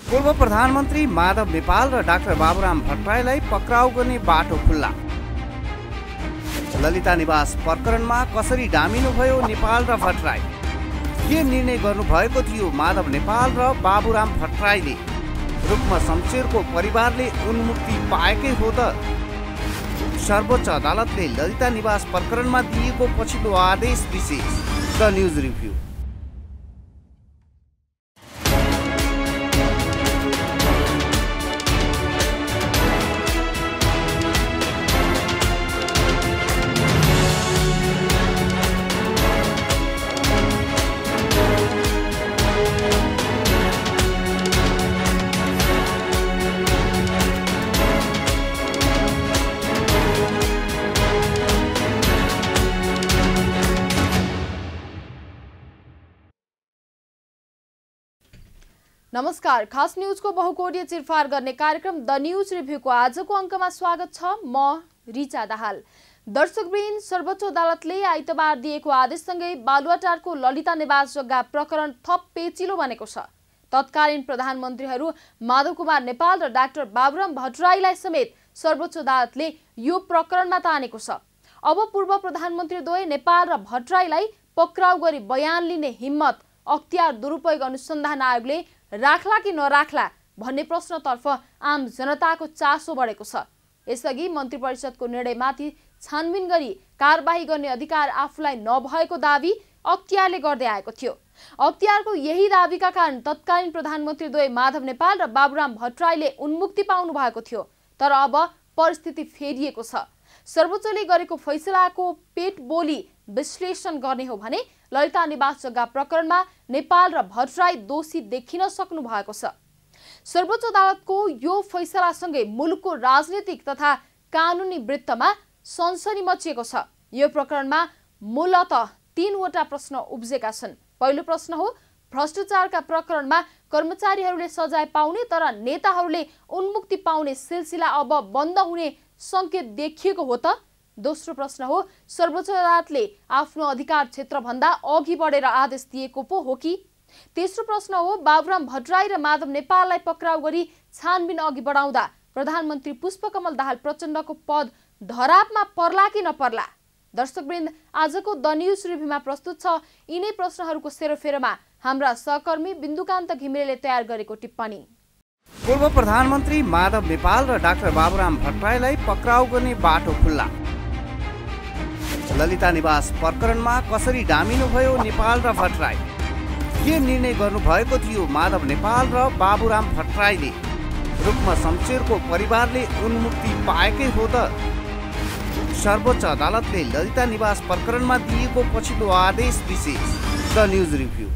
पूर्व प्रधानमन्त्री माधव नेपाल र डाक्टर बाबुराम भट्टराईलाई पक्राउ गर्ने बाटो खुल्ला। ललिता निवास प्रकरणमा कसरी डामिनुभयो नेपाल र भट्टराई? के निर्णय गर्नुभएको थियो माधव नेपाल र बाबुराम भट्टराईले? रुक्म शमशेरको परिवारले उन्मुक्ति पाएकै हो त? सर्वोच्च अदालतले ललिता निवास प्रकरणमा दिएको पछिल्लो आदेश विशेष। The news review. नमस्कार, खास न्यूजको बहुकोणीय चिरफार गर्ने कार्यक्रम द न्यूज रिभ्यूको आजको अङ्कमा स्वागत छ। म रिचा दाहाल। दर्शकवृन्द, सर्वोच्च अदालतले आइतबार दिएको आदेशसँगै बालुवाटारको ललिता निवास जग्गा प्रकरण थप पेचिलो बनेको छ। तत्कालीन प्रधानमन्त्रीहरू माधव कुमार नेपाल र डाक्टर बाबुराम भट्टराईलाई समेत सर्वोच्च अदालतले यो प्रकरणमा तानेको छ। अब पूर्व प्रधानमन्त्रीद्वय नेपाल र भट्टराईलाई पक्राउ गरी बयान लिने हिम्मत अख्तियार दुरुपयोग अनुसन्धान आयोगले राख्ला कि नराख्ला भन्ने प्रश्नतर्फ आम जनताको चासो बढेको छ। यसअघि मन्त्री परिषदको निर्णयमाथि छानबिन गरी कारबाही गर्ने अधिकार आफूलाई नभएको दावी अख्तियारले गर्दै आएको थियो। अख्तियारको यही दावीका कारण तत्कालीन प्रधानमन्त्रीद्वय माधव नेपाल र बाबुराम भट्टराईले उन्मुक्ति पाउनु भएको थियो। तर अब परिस्थिति फेरिएको छ। सर्वोच्चले गरेको फैसलाको पेट बोली विश्लेषण गर्ने हो भने ललिता निवास जग्गा प्रकरणमा नेपाल र भट्टराई दोषी देखिन सक्नु भएको छ। सर्वोच्च अदालतको यो फैसलासँगै मुलुकको राजनीतिक तथा कानुनी वृत्तमा सनसनी मचिएको छ। यो प्रकरणमा मूलतः 3वटा प्रश्न उब्जेका छन्। पहिलो प्रश्न हो, भ्रष्टाचारका प्रकरणमा कर्मचारीहरूले सजाय पाउने तर नेताहरूले उन्मुक्ति पाउने सिलसिला अब बन्द हुने संकेत देखिएको हो त? दोस्रो प्रश्न हो, सर्वोच्च अदालतले आफ्नो अधिकार क्षेत्रभन्दा अघि बढेर आदेश दिएको पो हो कि? तेस्रो प्रश्न हो, बाबुराम भट्टराई र माधव नेपाललाई पक्राउ गरी छानबिन अघि बढाउँदा प्रधानमन्त्री पुष्पकमल दाहाल प्रचण्डको पद धरापमा पर्ला कि नपर्ला? दर्शकवृन्द, आजको द न्युज रिभ्यूमा प्रस्तुत छ यिनै प्रश्नहरूको सेरोफेरोमा हाम्रा सहकर्मी बिन्दुकान्त घिमिरेले तयार गरेको टिप्पणी। पूर्व प्रधानमन्त्री माधव नेपाल र डाक्टर बाबुराम भट्टराईलाई पक्राउ गर्ने बाटो खुल्ला। ललिता निवास प्रकरणमा कसरी डामिनुभयो नेपाल र भट्टराई? के निर्णय गर्नुभएको थियो माधव नेपाल र बाबुराम भट्टराईले? रुक्म शमशेरको परिवारले उन्मुक्ति पाएकै हो त? सर्वोच्च अदालतले ललिता निवास प्रकरणमा दिएको पछिल्लो आदेश विशेष। The news review.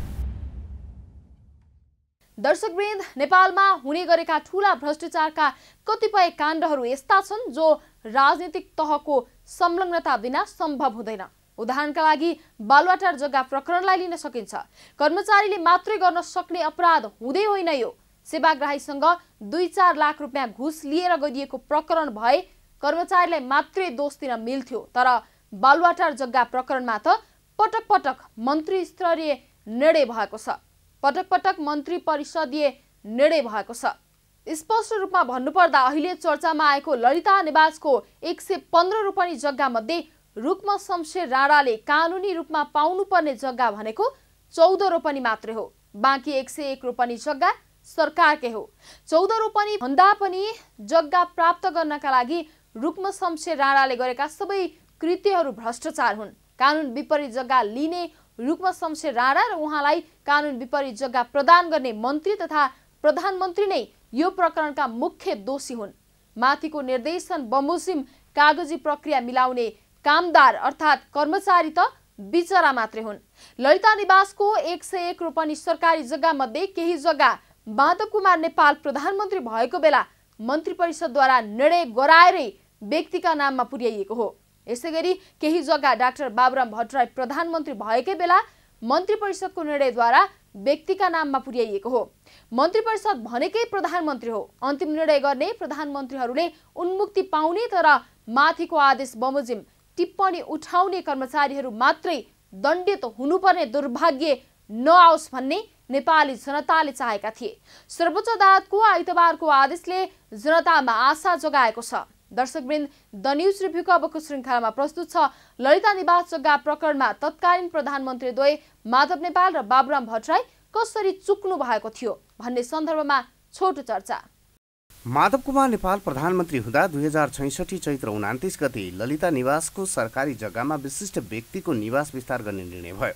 दर्शकवृन्द, नेपालमा हुने गरेका ठूला भ्रष्टाचारका कतिपय काण्डहरू यस्ता छन् जो राजनीतिक तहको संलग्नता बिना सम्भव हुँदैन। उदाहरणका लागि बालुवाटार जग्गा प्रकरणलाई लिन सकिन्छ। कर्मचारीले मात्रै गर्न सक्ने अपराध हुँदै होइन यो। सेवाग्राहीसँग 2-4 लाख रुपियाँ घुस लिएर गरिएको प्रकरण भए कर्मचारीलाई मात्रै दोष दिन मिल्थ्यो। तर बालुवाटार जग्गा प्रकरणमा त पटक पटक मन्त्री स्तरीय निर्णय भएको छ, पटक पटक मन्त्री परिषदीय निर्णय भएको छ। स्पष्ट रूपमा भन्नुपर्दा अहिले चर्चामा आएको ललिता निवासको 115 रोपनी जग्गा मध्ये रुक्म शमशेर राणाले कानुनी रूपमा पाउनुपर्ने जग्गा भनेको 14 रोपनी मात्रै हो। बाँकी 101 रोपनी जग्गा सरकारकै हो। 14 रोपनी भन्दा पनि जग्गा प्राप्त गर्नका लागि रुक्म शमशेर राणाले गरेका सबै कृत्यहरू भ्रष्टाचार हुन्। कानुन विपरीत जग्गा लिने रुक्म शमशेर राणा र उहाँलाई कानुन विपरीत जग्गा प्रदान गर्ने मन्त्री तथा प्रधानमन्त्री नै यो प्रकरणका मुख्य दोषी हुन्। माथिको निर्देशन बमोजिम कागजी प्रक्रिया मिलाउने कामदार अर्थात् कर्मचारी त बिचरा मात्रै हुन्। ललिता निवासको 101 रोपनी सरकारी जग्गा मध्ये केही जग्गा माधव कुमार नेपाल प्रधानमन्त्री भएको बेला मन्त्री परिषदद्वारा निर्णय गराएरै व्यक्तिका नाममा पुर्याइएको हो। यसैगरी केही जग्गा डाक्टर बाबुराम भट्टराई प्रधानमन्त्री भएकै बेला मन्त्री परिषदको निर्णयद्वारा व्यक्तिका नाममा पुर्याइएको हो। मन्त्री परिषद भनेकै प्रधानमन्त्री हो। अन्तिम निर्णय गर्ने प्रधानमन्त्रीहरूले उन्मुक्ति पाउने तर माथिको आदेश बमोजिम टिप्पणी उठाउने कर्मचारीहरू मात्रै दण्डित हुनुपर्ने दुर्भाग्य नआओस् भन्ने नेपाली जनताले चाहेका थिए। सर्वोच्च अदालतको आइतबारको आदेशले जनतामा आशा जगाएको छ। दर्शकवृन्द, द न्यूज रिभ्यूको अबको श्रृङ्खलामा प्रस्तुत छ ललिता निवास जग्गा प्रकरणमा तत्कालीन प्रधानमन्त्रीद्वय माधव नेपाल र बाबुराम भट्टराई कसरी चुक्नु भएको थियो भन्ने सन्दर्भमा छोटो चर्चा। माधव कुमार नेपाल प्रधानमन्त्री हुँदा 2066 चैत्र 29 गते ललिता निवासको सरकारी जग्गामा विशिष्ट व्यक्तिको निवास विस्तार गर्ने निर्णय भयो।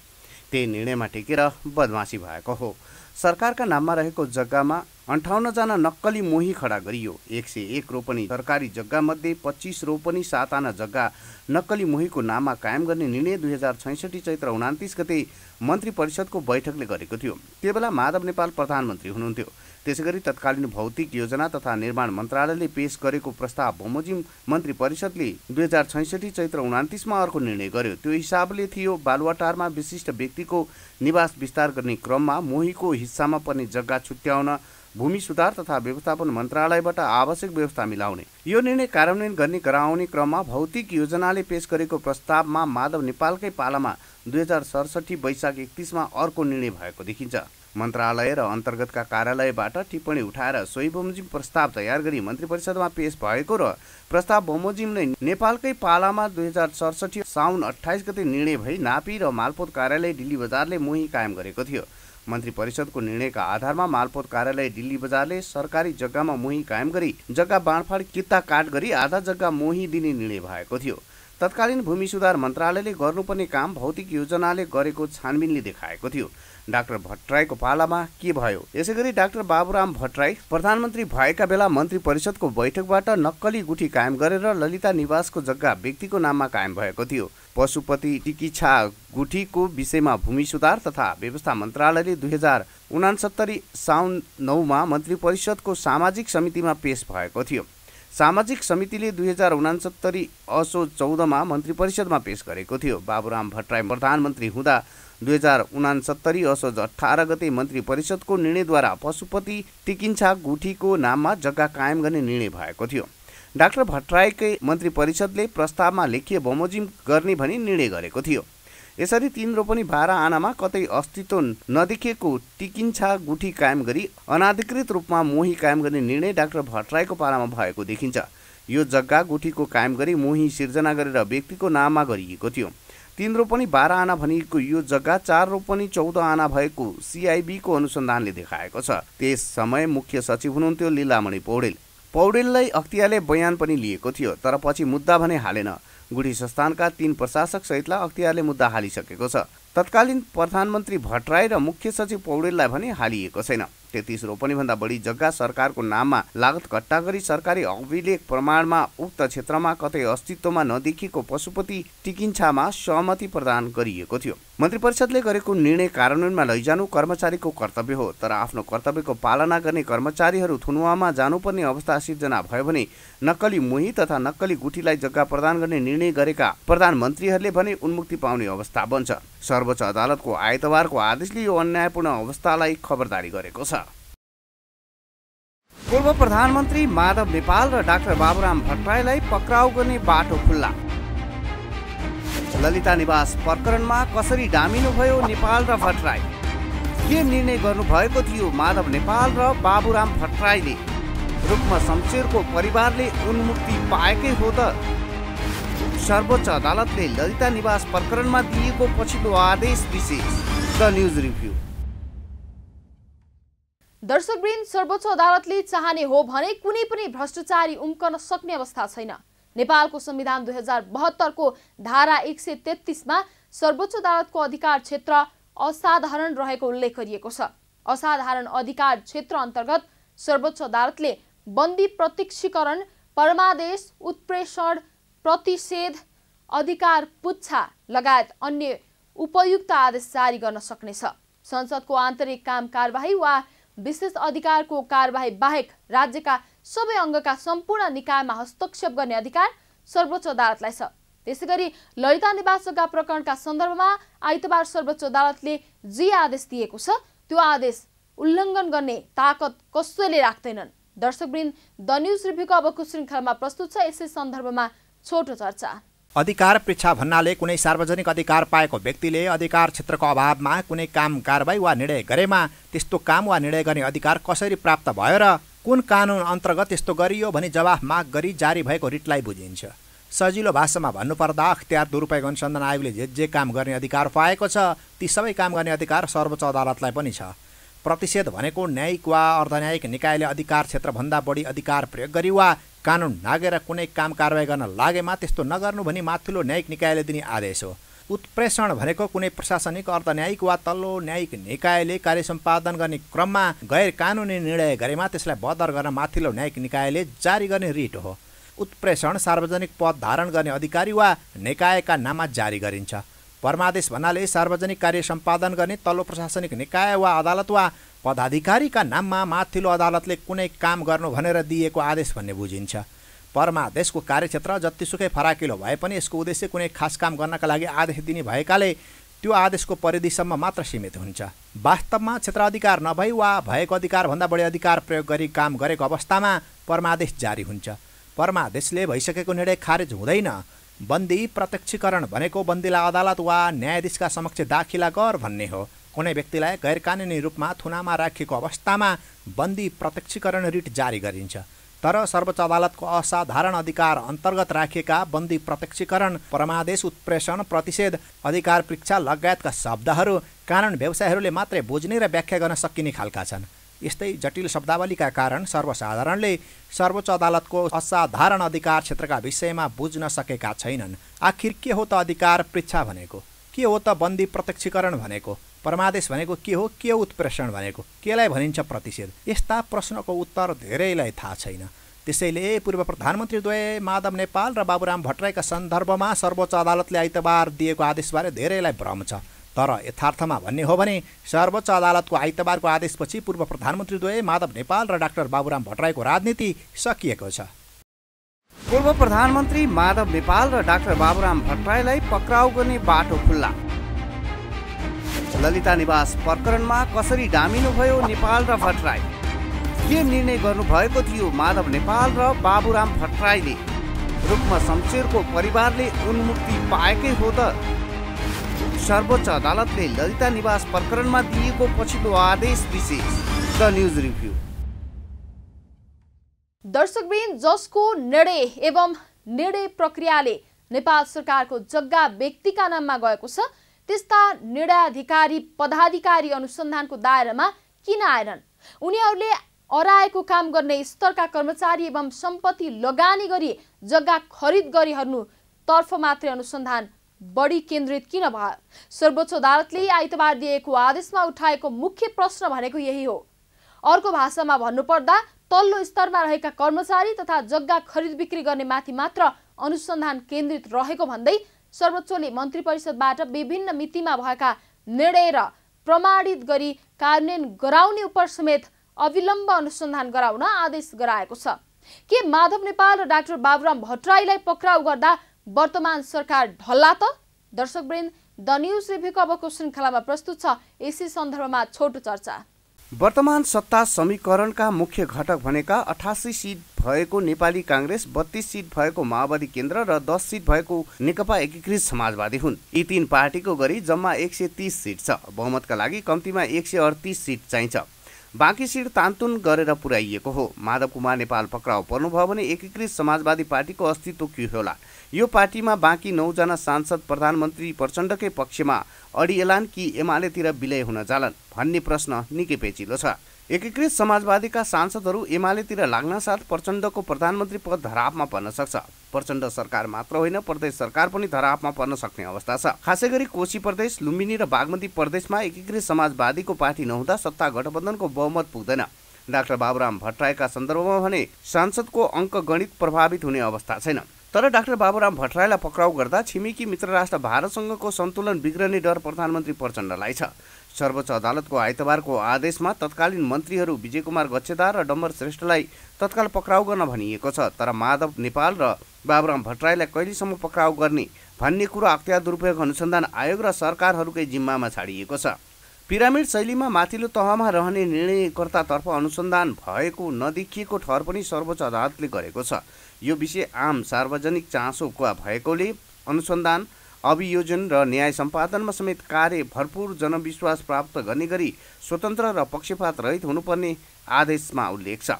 त्यही निर्णयमा टेकेर बदमासी भएको हो। सरकारका नाममा रहेको जग्गामा 58 जना नक्कली मोही खडा गरियो। 101 रोपनी सरकारी जग्गा मध्ये 25 रोपनी 7 आना जग्गा नक्कली मोहीको नाममा कायम गर्ने निर्णय 2066 चैत्र 29 गते मन्त्री परिषदको बैठकले गरेको थियो। त्यतिबेला माधव नेपाल प्रधानमन्त्री हुनुहुन्थ्यो। त्यसैगरी तत्कालीन भौतिक योजना तथा निर्माण मन्त्रालयले पेश गरेको प्रस्ताव बमोजिम मन्त्री परिषदले 2066 चैत्र 29 मा अर्को निर्णय गर्यो। त्यो हिसाबले थियो बालुवाटारमा विशिष्ट व्यक्तिको निवास विस्तार गर्ने क्रममा मोहीको हिस्सामा पर्ने जग्गा छुट्याउन भूमि सुधार तथा व्यवस्थापन मन्त्रालयबाट आवश्यक व्यवस्था मिलाउने। यो निर्णय कार्यान्वयन गर्ने गराउने क्रममा भौतिक योजनाले पेश गरेको प्रस्तावमा माधव नेपालकै पालामा 2067 वैशाख 31 मा अर्को निर्णय भएको देखिन्छ। मन्त्रालय र अन्तर्गतका कार्यालयबाट टिप्पणी उठाएर सोही बमोजिम प्रस्ताव तयार गरी मन्त्री परिषदमा पेश भएको र प्रस्ताव बमोजिम नै नेपालकै पालामा 2067 साउन 28 गते निर्णय भई नापी र मालपोत कार्यालय दिल्ली बजारले मोही कायम गरेको थियो। मन्त्री परिषदको निर्णयका आधारमा मालपोत कार्यालय दिल्ली बजारले सरकारी जग्गामा मोही कायम गरी जग्गा बाँडफाँड किता काट गरी आधा जग्गा मोही दिने निर्णय भएको थियो। तत्कालीन भूमि सुधार मन्त्रालयले गर्नुपर्ने काम भौतिक योजनाले गरेको छानबिनले देखाएको थियो। डाक्टर भट्टराईको पालामा के भयो? यसैगरी डाक्टर बाबुराम भट्टराई प्रधानमन्त्री भएका बेला मन्त्री परिषदको बैठकबाट नक्कली गुठी कायम गरेर ललिता निवासको जग्गा व्यक्तिको नाममा कायम भएको थियो। पशुपति टिकिछा गुठीको विषयमा भूमि सुधार तथा व्यवस्था मन्त्रालयले 2069 साउन 9 मा मन्त्री परिषदको सामाजिक समितिमा पेश भएको थियो। सामाजिक समितिले 2069 असोज 14 मा मन्त्री परिषदमा पेश गरेको थियो। बाबुराम भट्टराई प्रधानमन्त्री हुँदा 2069 असोज 18 गते मन्त्री परिषदको निर्णयद्वारा पशुपति टिकिन्छा गुठीको नाममा जग्गा कायम गर्ने निर्णय भएको थियो। डाक्टर भट्टराईकै मन्त्री परिषदले प्रस्तावमा लेखिए बमोजिम गर्ने भनी निर्णय गरेको थियो। यसरी 3 रोपनी 12 आनामा कतै अस्तित्व नदेखिएको टिकिन्छा गुठी कायम गरी अनाधिकृत रूपमा मोही कायम गर्ने निर्णय डाक्टर भट्टराईको पालामा भएको देखिन्छ। यो जग्गा गुठीको कायम गरी मोही सिर्जना गरेर व्यक्तिको नाममा गरिएको थियो। 3 रोपनी 12 आना भनिएको यो जग्गा 4 रोपनी 14 आना भएको CIB को अनुसन्धानले देखाएको छ। त्यस समय मुख्य सचिव हुनुहुन्थ्यो लीलामणि पौडेल। पौडेललाई अख्तियारले बयान पनि लिएको थियो, तर पछि मुद्दा भने हालेन। गुठी संस्थानका 3 प्रशासक सहितलाई अख्तियारले मुद्दा हालिसकेको छ। तत्कालीन प्रधानमन्त्री भट्टराई र मुख्य सचिव पौडेललाई भने हालिएको छैन। 33 रोपनी भन्दा बढी जग्गा सरकारको नाममा लागत कट्टा गरी सरकारी अभिलेख प्रमाणमा उक्त क्षेत्रमा कतै अस्तित्वमा नदेखिएको पशुपति टिकिन्छामा सहमति प्रदान गरिएको थियो। मन्त्री परिषदले गरेको निर्णय कार्यान्वयनमा लैजानु कर्मचारीको कर्तव्य हो, तर आफ्नो कर्तव्यको पालना गर्ने कर्मचारीहरू थुनुवामा जानुपर्ने अवस्था सिर्जना भयो भने नक्कली मोही तथा नक्कली गुठीलाई जग्गा प्रदान गर्ने निर्णय गरेका प्रधानमन्त्रीहरूले भने उन्मुक्ति पाउने अवस्था बन्छ। सर्वोच्च अदालतको आइतबारको आदेशले यो अन्यायपूर्ण अवस्थालाई खबरदारी गरेको छ। पूर्व प्रधानमन्त्री माधव नेपाल र डाक्टर बाबुराम भट्टराईलाई पक्राउ गर्ने बाटो खुल्ला। ललिता निवास प्रकरणमा कसरी डामिनु भयो नेपाल र भट्टराई? के निर्णय गर्नुभएको थियो माधव नेपाल र बाबुराम भट्टराईले? रुक्म शमशेरको परिवारले उन्मुक्ति पाएकै हो त? सर्वोच्च अदालतले ललिता निवास प्रकरणमा दिएको पछिल्लो आदेश विशेष। The news review. दर्शकवृन्द, सर्वोच्च अदालतले चाहने हो भने कुनै पनि भ्रष्टाचारी उम्कन सक्ने अवस्था छैन। नेपालको संविधान 2072 को धारा 133 मा सर्वोच्च अदालतको अधिकार क्षेत्र असाधारण रहेको उल्लेख गरिएको छ। असाधारण अधिकार क्षेत्र अन्तर्गत सर्वोच्च अदालतले बन्दी प्रत्यक्षीकरण, परमादेश, उत्प्रेषण, प्रतिषेध, अधिकार पुच्छा लगायत अन्य उपयुक्त आदेश जारी गर्न सक्नेछ। संसदको आन्तरिक काम कारबाही वा विशेष अधिकारको कारबाही बाहेक राज्यका सबै अङ्गका सम्पूर्ण निकायमा हस्तक्षेप गर्ने अधिकार सर्वोच्च अदालतलाई छ। त्यसैगरी ललिता निवास जग्गा प्रकरणका सन्दर्भमा आइतबार सर्वोच्च अदालतले जे आदेश दिएको छ त्यो आदेश उल्लङ्घन गर्ने ताकत कसैले राख्दैनन्। दर्शकवृन्द, द न्यूज रिभ्यूको अबको श्रृङ्खलामा प्रस्तुत छ यसै सन्दर्भमा छोटो चर्चा। अधिकार पृच्छा भन्नाले कुनै सार्वजनिक अधिकार पाएको व्यक्तिले अधिकार क्षेत्रको अभावमा कुनै काम कारबाही वा निर्णय गरेमा त्यस्तो काम वा निर्णय गर्ने अधिकार कसरी प्राप्त भयो र कुन कानुन अन्तर्गत त्यस्तो गरियो भनी जवाफ माग गरी जारी भएको रिटलाई बुझिन्छ। सजिलो भाषामा भन्नुपर्दा अख्तियार दुरुपयोग अनुसन्धान आयोगले जे काम गर्ने अधिकार पाएको छ ती सबै काम गर्ने अधिकार सर्वोच्च अदालतलाई पनि छ। प्रतिषेध भनेको न्यायिक वा अर्धन्यायिक निकायले अधिकार क्षेत्रभन्दा बढी अधिकार प्रयोग गरी वा कानुन नागेर कुनै काम कारबाही गर्न लागेमा त्यस्तो नगर्नु भनी माथिल्लो न्यायिक निकायले दिने आदेश हो। उत्प्रेषण भनेको कुनै प्रशासनिक अर्धन्यायिक वा तल्लो न्यायिक निकायले कार्य सम्पादन गर्ने क्रममा गैर कानुनी निर्णय गरेमा त्यसलाई बदर गर्न माथिल्लो न्यायिक निकायले जारी गर्ने रिट हो। उत्प्रेषण सार्वजनिक पद धारण गर्ने अधिकारी वा निकायका नाममा जारी गरिन्छ। परमादेश भन्नाले सार्वजनिक कार्य सम्पादन गर्ने तल्लो प्रशासनिक निकाय वा अदालत वा पदाधिकारीका नाममा माथिल्लो अदालतले कुनै काम गर्नु भनेर दिएको आदेश भन्ने बुझिन्छ। परमादेशको कार्यक्षेत्र जतिसुकै फराकिलो भए पनि यसको उद्देश्य कुनै खास काम गर्नका लागि आदेश दिने भएकाले त्यो आदेशको परिधिसम्म मात्र सीमित हुन्छ। वास्तवमा क्षेत्राधिकार नभई वा भएको अधिकारभन्दा बढी अधिकार प्रयोग गरी काम गरेको अवस्थामा परमादेश जारी हुन्छ। परमादेशले भइसकेको निर्णय खारेज हुँदैन। बन्दी प्रत्यक्षीकरण भनेको बन्दीलाई अदालत वा न्यायाधीशका समक्ष दाखिला गर भन्ने हो। कुनै व्यक्तिलाई गैरकानुनी रूपमा थुनामा राखिएको अवस्थामा बन्दी प्रत्यक्षीकरण रिट जारी गरिन्छ। तर सर्वोच्च अदालतको असाधारण अधिकार अन्तर्गत राखिएका बन्दी प्रत्यक्षीकरण, परमादेश, उत्प्रेषण, प्रतिषेध, अधिकार परीक्षा लगायतका शब्दहरू कानुन व्यवसायीहरूले मात्रै बुझ्ने र व्याख्या गर्न सकिने खालका छन्। यस्तै जटिल शब्दावलीका कारण सर्वसाधारणले सर्वोच्च अदालतको असाधारण अधिकार क्षेत्रका विषयमा बुझ्न सकेका छैनन्। आखिर के हो त अधिकार परीक्षा भनेको? के हो त बन्दी प्रत्यक्षीकरण भनेको? परमादेश भनेको के हो? के हो उत्प्रेषण भनेको? केलाई भनिन्छ प्रतिषेध? यस्ता प्रश्नको उत्तर धेरैलाई थाहा छैन। त्यसैले पूर्व प्रधानमन्त्रीद्वय माधव नेपाल र बाबुराम भट्टराईका सन्दर्भमा सर्वोच्च अदालतले आइतबार दिएको आदेशबारे धेरैलाई भ्रम छ। तर यथार्थमा भन्ने हो भने सर्वोच्च अदालतको आइतबारको आदेशपछि पूर्व प्रधानमन्त्रीद्वय माधव नेपाल र डाक्टर बाबुराम भट्टराईको राजनीति सकिएको छ। पूर्व प्रधानमन्त्री माधव नेपाल र डाक्टर बाबुराम भट्टराईलाई पक्राउ गर्ने बाटो खुल्ला। ललिता निवास प्रकरणमा कसरी डामिनु भयो नेपाल र भट्टराई? के निर्णय गर्नुभएको थियो माधव नेपाल र बाबुराम भट्टराईले? रुक्म शमशेरको परिवारले उन्मुक्ति पाएकै हो त? सर्वोच्च अदालतले ललिता निवास प्रकरणमा दिएको पछिल्लो आदेश विशेष। The news review. दर्शकवृन्द, जसको निर्णय एवं निर्णय प्रक्रियाले नेपाल सरकारको जग्गा व्यक्तिका नाममा गएको छ त्यस्ता निर्णयाधिकारी पदाधिकारी अनुसन्धानको दायरामा किन आएनन्? उनीहरूले अराएको काम गर्ने स्तरका कर्मचारी एवं सम्पत्ति लगानी गरी जग्गा खरिद गरेहरूतर्फ मात्रै अनुसन्धान बढी केन्द्रित किन भयो? सर्वोच्च अदालतले आइतबार दिएको आदेशमा उठाएको मुख्य प्रश्न भनेको यही हो। अर्को भाषामा भन्नुपर्दा तल्लो स्तरमा रहेका कर्मचारी तथा जग्गा खरिद बिक्री गर्ने माथि मात्र अनुसन्धान केन्द्रित रहेको भन्दै सर्वोच्चले मन्त्री परिषदबाट विभिन्न मितिमा भएका निर्णय र प्रमाणित गरी कार्यान्वयन गराउने उप समेत अविलम्ब अनुसन्धान गराउन आदेश गराएको छ। के माधव नेपाल र डाक्टर बाबुराम भट्टराईलाई पक्राउ गर्दा वर्तमान सरकार ढल्ला त? दर्शकवृन्द, द न्युज रिभ्यूको अबको श्रृङ्खलामा प्रस्तुत छ यसै सन्दर्भमा छोटो चर्चा। वर्तमान सत्ता समीकरणका मुख्य घटक भनेका 88 सिट भएको नेपाली काङ्ग्रेस, 32 सिट भएको माओवादी केन्द्र र 10 सिट भएको नेकपा एकीकृत समाजवादी हुन्। यी तीन पार्टीको गरी जम्मा 130 सिट छ। बहुमतका लागि कम्तीमा 138 सिट चाहिन्छ। बाँकी सिट तानतुन गरेर पुर्याइएको हो। माधव कुमार नेपाल पक्राउ पर्नुभयो भने एकीकृत समाजवादी पार्टीको अस्तित्व के होला? यो पार्टीमा बाँकी 9 जना सांसद प्रधानमन्त्री प्रचण्डकै पक्षमा अडिएलान् कि एमालेतिर विलय हुन जालान् भन्ने प्रश्न निकै पेचिलो छ। एकीकृत समाजवादीका सांसदहरू एमालेतिर लाग्न साथ प्रचण्डको प्रधानमन्त्री पद धरापमा पर्न सक्छ। प्रचण्ड सरकार मात्र होइन, प्रदेश सरकार पनि धरापमा पर्न सक्ने अवस्था छ। खासै गरी कोशी प्रदेश, लुम्बिनी र बागमती प्रदेशमा एकीकृत समाजवादीको पार्टी नहुँदा सत्ता गठबन्धनको बहुमत पुग्दैन। डाक्टर बाबुराम भट्टराईका सन्दर्भमा भने सांसदको अङ्कगणित प्रभावित हुने अवस्था छैन। तर डाक्टर बाबुराम भट्टराईलाई पक्राउ गर्दा छिमेकी मित्र राष्ट्र भारतसँगको सन्तुलन बिग्रने डर प्रधानमन्त्री प्रचण्डलाई छ। सर्वोच्च अदालतको आइतबारको आदेशमा तत्कालीन मन्त्रीहरू विजय कुमार गच्छेदार र डम्बर श्रेष्ठलाई तत्काल पक्राउ गर्न भनिएको छ। तर माधव नेपाल र बाबुराम भट्टराईलाई कहिलेसम्म पक्राउ गर्ने भन्ने कुरा अख्तियार दुरुपयोग अनुसन्धान आयोग र सरकारहरूकै जिम्मामा छाडिएको छ। पिरामिड शैलीमा माथिल्लो तहमा रहने निर्णयकर्तातर्फ अनुसन्धान भएको नदेखिएको ठहर पनि सर्वोच्च अदालतले गरेको छ। यो विषय आम सार्वजनिक चासोको भएकोले अनुसन्धान, अभियोजन र न्याय सम्पादनमा समेत कार्य भरपूर जनविश्वास प्राप्त गर्ने गरी स्वतन्त्र र पक्षपात रहित हुनुपर्ने आदेशमा उल्लेख छ।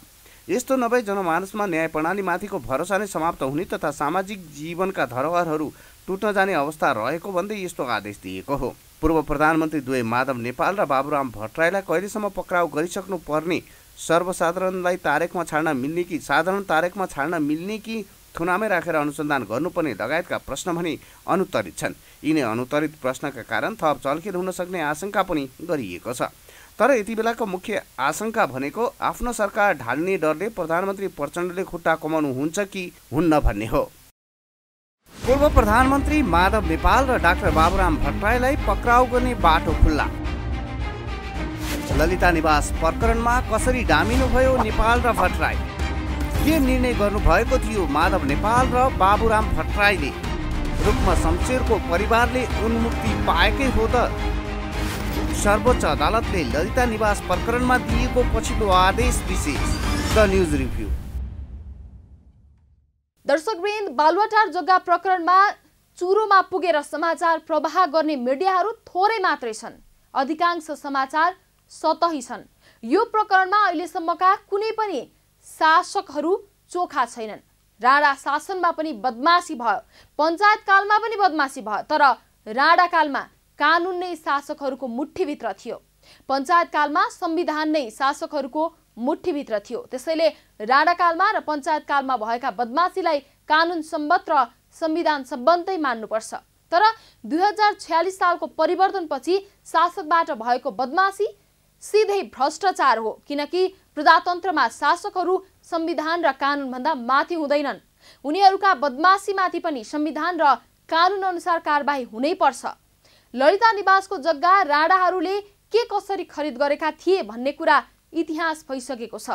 यस्तो नभए जनमानसमा न्याय प्रणालीमाथिको भरोसा नै समाप्त हुने तथा सामाजिक जीवनका धरोहरहरू टुट्न जाने अवस्था रहेको भन्दै यस्तो आदेश दिएको हो। पूर्व प्रधानमन्त्री द्वय माधव नेपाल र बाबुराम भट्टराईलाई कहिलेसम्म पक्राउ गरिसक्नु पर्ने, सर्वसाधारणलाई तारेकमा छाड्न मिल्ने कि साधारण तारेकमा छाड्न मिल्ने कि थुनामै राखेर अनुसन्धान गर्नुपर्ने लगायतका प्रश्न भने अनुत्तरित छन्। यिनै अनुत्तरित प्रश्नका कारण थप चलखेल हुन सक्ने आशंका पनि गरिएको छ। तर यति बेलाको मुख्य आशंका भनेको आफ्नो सरकार ढाल्ने डरले प्रधानमन्त्री प्रचण्डले खुट्टा कमाउनु हुन्छ कि हुन्न भन्ने हो। पूर्व प्रधानमन्त्री माधव नेपाल र डाक्टर बाबुराम भट्टराईलाई पक्राउ गर्ने बाटो खुल्ला। ललिता निवास प्रकरणमा कसरी डामिनुभयो नेपाल र भट्टराई? के निर्णय गर्नुभएको थियो माधव नेपाल र बाबुराम भट्टराईले? रुक्म शमशेरको परिवारले उन्मुक्ति पाएकै हो त? सर्वोच्च अदालतले ललिता निवास प्रकरणमा दिएको पछिल्लो आदेश विशेष। The news review. दर्शकवृन्द, बालुवाटार जग्गा प्रकरणमा चुरोमा पुगेर समाचार प्रवाह गर्ने मिडियाहरू थोरै मात्रै छन्। अधिकांश समाचार सतही छन्। यो प्रकरणमा अहिलेसम्मका कुनै पनि शासकहरू चोखा छैनन्। राणा शासनमा पनि बदमासी भयो, पञ्चायत कालमा पनि बदमासी भयो, तर राणा कालमा कानुन नै शासकहरूको मुठ्ठीभित्र थियो। पञ्चायत कालमा संविधान नै शासकहरूको मुठ्ठीभित्र थियो। त्यसैले राणा कालमा र पञ्चायत कालमा भएका बदमासीलाई कानुन सम्बद्ध र संविधान सम्बन्धै मान्नुपर्छ। तर 2046 सालको परिवर्तनपछि शासकबाट भएको बदमासी सिधै भ्रष्टाचार हो, किनकि प्रजातन्त्रमा शासकहरू संविधान र कानुनभन्दा माथि हुँदैनन्। उनीहरूका बदमासीमाथि पनि संविधान र कानुन अनुसार कारबाही हुनै पर्छ। ललिता निवासको जग्गा राणाहरूले के कसरी खरिद गरेका थिए भन्ने कुरा इतिहास भइसकेको छ।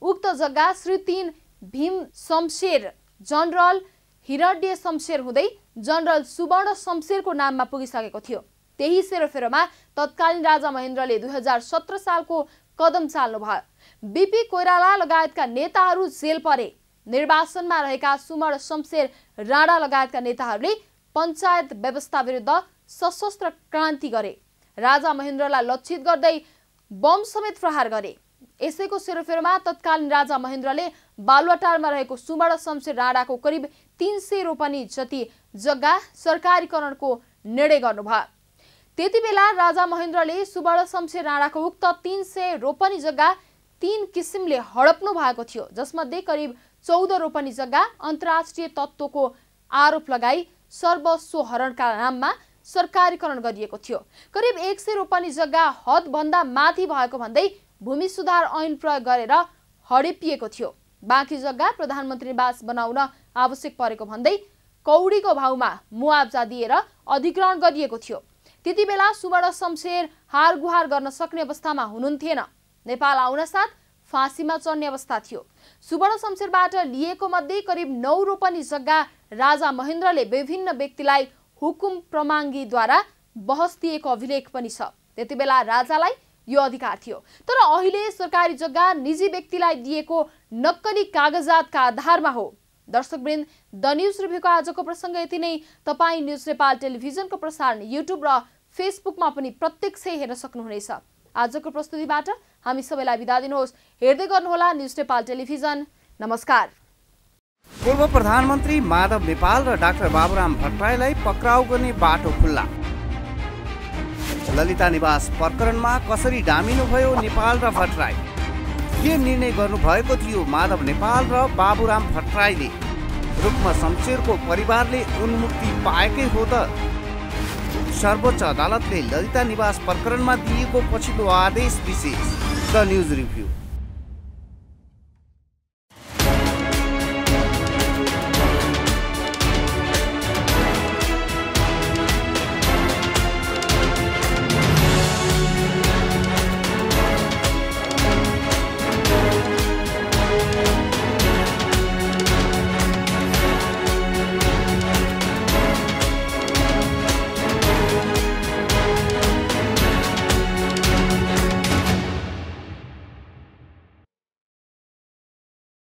उक्त जग्गा श्री 3 भीम शमशेर जनरल हिरण्य शमशेर हुँदै जनरल सुवर्ण शमशेरको नाममा पुगिसकेको थियो। त्यही सेरोफेरोमा तत्कालीन राजा महेन्द्रले 2017 सालको कदम चाल्नुभयो। बीपी कोइराला लगायतका नेताहरू जेल परे। निर्वासनमा रहेका सुवर्ण शमशेर राणा लगायतका नेताहरूले पञ्चायत व्यवस्था विरुद्ध सशस्त्र क्रान्ति गरे। राजा महेन्द्रलाई लक्षित गर्दै बम समेत प्रहार गरे। यसैको सेरोफेरोमा तत्कालीन राजा महेन्द्रले बालुवाटारमा रहेको सुवर्ण शमशेर राणाको करिब 300 रोपनी जति जग्गा सरकारीकरणको निर्णय गर्नुभयो। त्यति बेला राजा महेन्द्रले सुवर्ण शमशेर राणाको उक्त 300 रोपनी जग्गा 3 किसिमले हडप्नु भएको थियो, जसमध्ये करिब 14 रोपनी जग्गा अन्तर्राष्ट्रिय तत्त्वको आरोप लगाई सर्वस्वहरणका नाममा सरकारीकरण गरिएको थियो। करिब 100 रोपनी जग्गा हदभन्दा माथि भएको भन्दै भूमि सुधार ऐन प्रयोग गरेर हडपिएको थियो। बाँकी जग्गा प्रधानमन्त्री निवास बनाउन आवश्यक परेको भन्दै कौडीको भाउमा मुआब्जा दिएर अधिग्रहण गरिएको थियो। त्यति बेला सुवर्ण शमशेर हारगुहार गर्न सक्ने अवस्थामा हुनुहुन्थेन। नेपाल आउन साथ फाँसीमा चढ्ने अवस्था थियो। सुवर्ण शमशेरबाट लिएको मध्ये करिब 9 रोपनी जग्गा राजा महेन्द्रले विभिन्न व्यक्तिलाई हुकुम प्रमाङ्गीद्वारा बहस दिएको अभिलेख पनि छ। त्यति बेला राजालाई यो अधिकार थियो। तर अहिले सरकारी जग्गा निजी व्यक्तिलाई दिएको नक्कली कागजातका आधारमा हो। दर्शकवृन्द, द न्युज रिभ्यूको आजको प्रसङ्ग यति नै। तपाईँ न्युज नेपाल टेलिभिजनको प्रसारण युट्युब र फेसबुकमा पनि प्रत्यक्ष हेर्न सक्नुहुनेछ। आजको प्रस्तुतिबाट हामी सबैलाई बिदा दिनुहोस्। हेर्दै गर्नुहोला न्युज नेपाल टेलिभिजन। नमस्कार। पूर्व प्रधानमन्त्री माधव नेपाल र डाक्टर बाबुराम भट्टराईलाई पक्राउ गर्ने बाटो खुल्ला। ललिता निवास प्रकरणमा कसरी डामिनुभयो नेपाल र भट्टराई? के निर्णय गर्नुभएको थियो माधव नेपाल र बाबुराम भट्टराईले? रुक्म शमशेरको परिवारले उन्मुक्ति पाएकै हो त? सर्वोच्च अदालतले ललिता निवास प्रकरणमा दिएको पछिल्लो आदेश विशेष। The news review.